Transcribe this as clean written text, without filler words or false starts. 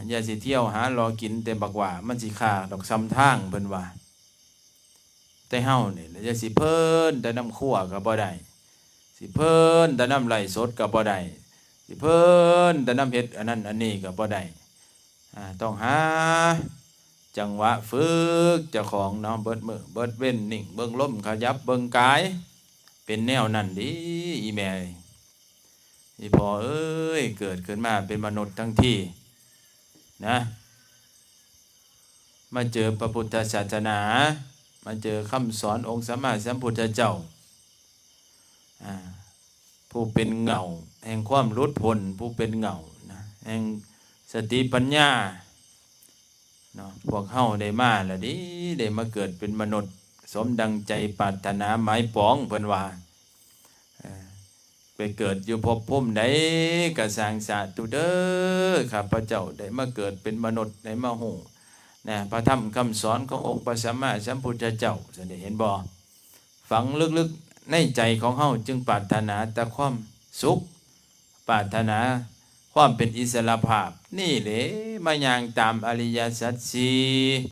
อย่าสิเที่ยวหารอกินแต่บักว่ามันสิขาดอกซ้ำทางเพิ่นว่าแต่เฮานี่อย่าสิเพิ่นแต่น้ำคั่วก็บ่ได้สิเพิ่นแต่น้ำไหลสดก็บ่ได้สิเพิ่นแต่น้ำเฮ็ดอันนั้นอันนี้ก็บ่ได้ต้องหาจังหวะฝึกเจ้าของเนาะเบิดมือเบิดเว้นนิ่งเบิ่งลมขยับเบิ่งกายเป็นแนวนั้นดิอีแม่อีพ่อเอ้ยเกิดขึ้นมาเป็นมนุษย์ทั้งที่นะมาเจอพระพุทธศาสนามาเจอคำสอนองค์สัมมาสัมพุทธเจ้าผู้เป็นเงาแห่งความหลุดพ้นผู้เป็นเงานะแห่งสติปัญญาเนาะพวกเฮาได้มาละดิได้มาเกิดเป็นมนุษย์สมดังใจปรารถนาหมายปองเพิ่นว่าไปเกิดอยู่ภพภูมิใดก็สร้างสาธุเด้อข้าพเจ้าได้มาเกิดเป็นมนุษย์ได้มาฮู้นะพระธรรมคำสอนขององค์พระสัมมาสัมพุทธเจ้าสันได้เห็นบ่ฝังลึกๆในใจของเฮาจึงปรารถนาแต่ความสุขปรารถนาความเป็นอิสระภาพนี่แหละมาอย่างตามอริยสัจสี่